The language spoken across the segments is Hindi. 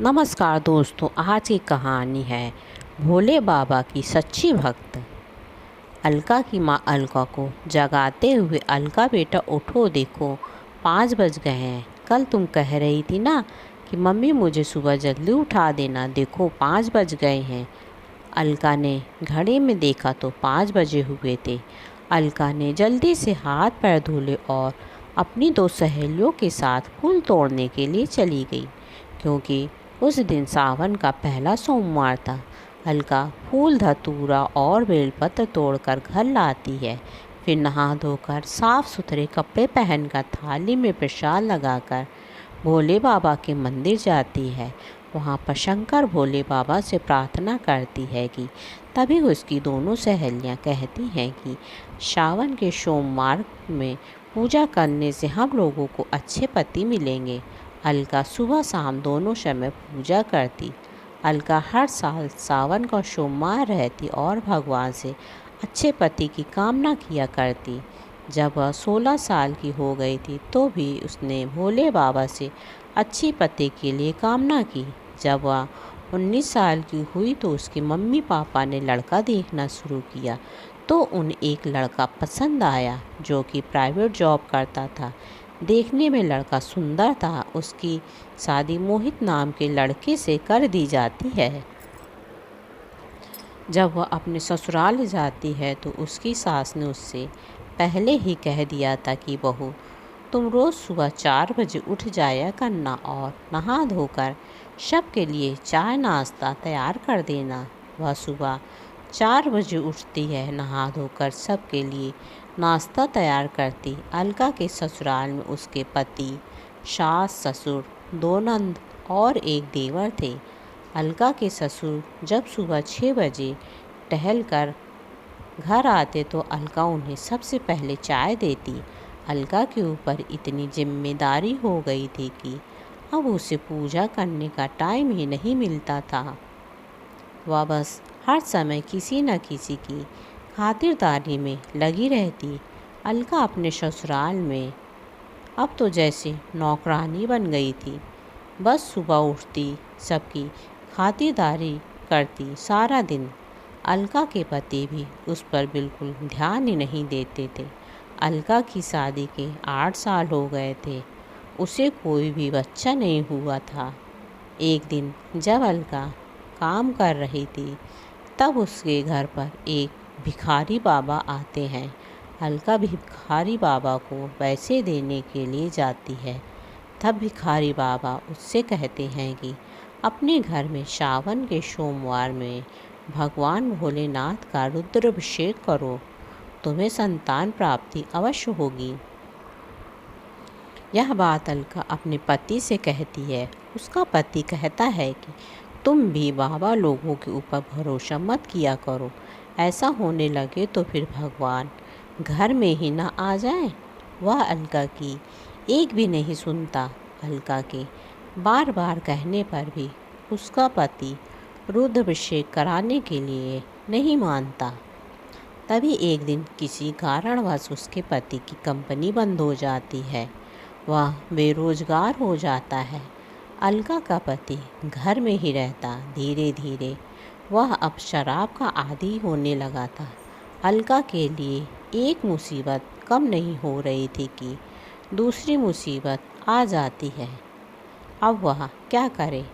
नमस्कार दोस्तों, आज की कहानी है भोले बाबा की सच्ची भक्त। अलका की माँ अलका को जगाते हुए, अलका बेटा उठो, देखो 5 बज गए हैं। कल तुम कह रही थी ना कि मम्मी मुझे सुबह जल्दी उठा देना, देखो 5 बज गए हैं। अलका ने घड़ी में देखा तो 5 बजे हुए थे। अलका ने जल्दी से हाथ पैर धुले और अपनी 2 सहेलियों के साथ फूल तोड़ने के लिए चली गई, क्योंकि उस दिन सावन का पहला सोमवार था। अलका फूल, धतूरा और बेलपत्र तोड़कर घर लाती है। फिर नहा धोकर साफ सुथरे कपड़े पहनकर थाली में प्रसाद लगाकर भोले बाबा के मंदिर जाती है। वहाँ पर शंकर भोले बाबा से प्रार्थना करती है कि तभी उसकी दोनों सहेलियाँ कहती हैं कि सावन के सोमवार में पूजा करने से हम लोगों को अच्छे पति मिलेंगे। अलका सुबह शाम दोनों समय पूजा करती। अलका हर साल सावन का सोमवार रहती और भगवान से अच्छे पति की कामना किया करती। जब वह 16 साल की हो गई थी तो भी उसने भोले बाबा से अच्छी पति के लिए कामना की। जब वह 19 साल की हुई तो उसकी मम्मी पापा ने लड़का देखना शुरू किया तो उन्हें एक लड़का पसंद आया जो कि प्राइवेट जॉब करता था। देखने में लड़का सुंदर था। उसकी शादी मोहित नाम के लड़के से कर दी जाती है। जब वह अपने ससुराल जाती है तो उसकी सास ने उससे पहले ही कह दिया था कि बहू, तुम रोज़ सुबह 4 बजे उठ जाया करना और नहा धोकर सबके लिए चाय नाश्ता तैयार कर देना। वह सुबह 4 बजे उठती है, नहा धोकर सबके लिए नाश्ता तैयार करती। अलका के ससुराल में उसके पति, सास, ससुर, 2 नंद और एक देवर थे। अलका के ससुर जब सुबह 6 बजे टहल कर घर आते तो अलका उन्हें सबसे पहले चाय देती। अलका के ऊपर इतनी जिम्मेदारी हो गई थी कि अब उसे पूजा करने का टाइम ही नहीं मिलता था। वह बस हर समय किसी न किसी की खातिरदारी में लगी रहती। अलका अपने ससुराल में अब तो जैसे नौकरानी बन गई थी। बस सुबह उठती, सबकी खातिरदारी करती सारा दिन। अलका के पति भी उस पर बिल्कुल ध्यान ही नहीं देते थे। अलका की शादी के 8 साल हो गए थे, उसे कोई भी बच्चा नहीं हुआ था। एक दिन जब अलका काम कर रही थी तब उसके घर पर एक भिखारी बाबा आते हैं। अलका भी भिखारी बाबा को पैसे देने के लिए जाती है। तब भिखारी बाबा उससे कहते हैं कि अपने घर में सावन के सोमवार में भगवान भोलेनाथ का रुद्राभिषेक करो, तुम्हें संतान प्राप्ति अवश्य होगी। यह बात अलका अपने पति से कहती है। उसका पति कहता है कि तुम भी बाबा लोगों के ऊपर भरोसा मत किया करो, ऐसा होने लगे तो फिर भगवान घर में ही ना आ जाए। वह अलका की एक भी नहीं सुनता। अलका के बार बार कहने पर भी उसका पति रुद्राभिषेक कराने के लिए नहीं मानता। तभी एक दिन किसी कारणवश उसके पति की कंपनी बंद हो जाती है। वह बेरोजगार हो जाता है। अलका का पति घर में ही रहता। धीरे धीरे वह अब शराब का आदी होने लगा था। अलका के लिए एक मुसीबत कम नहीं हो रही थी कि दूसरी मुसीबत आ जाती है। अब वह क्या करे।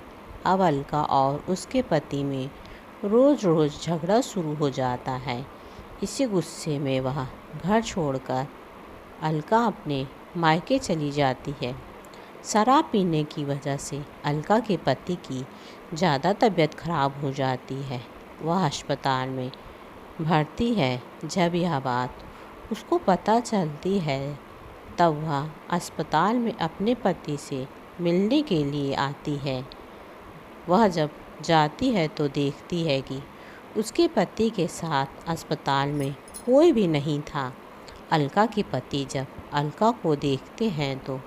अब अलका और उसके पति में रोज़ रोज़ झगड़ा शुरू हो जाता है। इसी गुस्से में वह घर छोड़कर अलका अपने मायके चली जाती है। शराब पीने की वजह से अलका के पति की ज़्यादा तबीयत खराब हो जाती है। वह अस्पताल में भर्ती है। जब यह बात उसको पता चलती है तब वह अस्पताल में अपने पति से मिलने के लिए आती है। वह जब जाती है तो देखती है कि उसके पति के साथ अस्पताल में कोई भी नहीं था। अलका के पति जब अलका को देखते हैं तो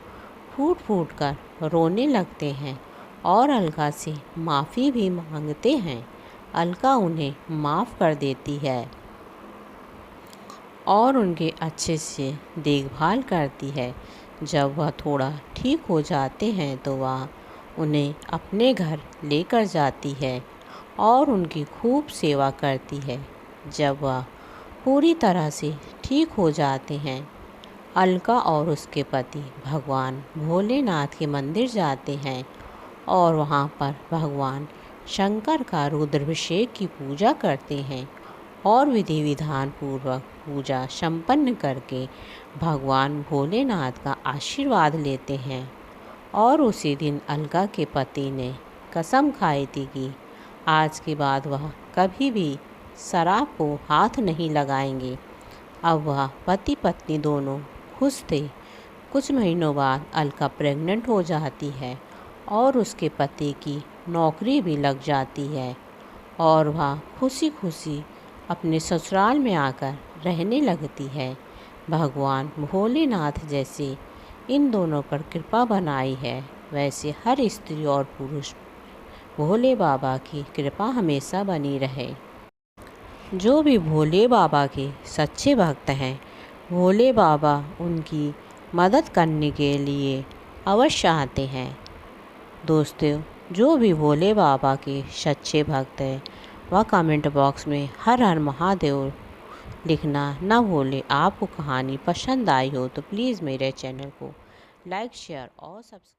फूट फूट कर रोने लगते हैं और अलका से माफ़ी भी मांगते हैं। अलका उन्हें माफ़ कर देती है और उनके अच्छे से देखभाल करती है। जब वह थोड़ा ठीक हो जाते हैं तो वह उन्हें अपने घर लेकर जाती है और उनकी खूब सेवा करती है। जब वह पूरी तरह से ठीक हो जाते हैं, अलका और उसके पति भगवान भोलेनाथ के मंदिर जाते हैं और वहाँ पर भगवान शंकर का रुद्राभिषेक की पूजा करते हैं और विधि विधान पूर्वक पूजा संपन्न करके भगवान भोलेनाथ का आशीर्वाद लेते हैं। और उसी दिन अलका के पति ने कसम खाई थी कि आज के बाद वह कभी भी शराब को हाथ नहीं लगाएंगे। अब वह पति पत्नी दोनों खुश थे। कुछ महीनों बाद अलका प्रेग्नेंट हो जाती है और उसके पति की नौकरी भी लग जाती है और वह खुशी खुशी अपने ससुराल में आकर रहने लगती है। भगवान भोलेनाथ जैसे इन दोनों पर कृपा बनाई है, वैसे हर स्त्री और पुरुष भोले बाबा की कृपा हमेशा बनी रहे। जो भी भोले बाबा के सच्चे भक्त हैं, भोले बाबा उनकी मदद करने के लिए अवश्य आते हैं। दोस्तों, जो भी भोले बाबा के सच्चे भक्त हैं वह कमेंट बॉक्स में हर हर महादेव लिखना ना भूलें। आपको कहानी पसंद आई हो तो प्लीज़ मेरे चैनल को लाइक शेयर और सब्सक्राइब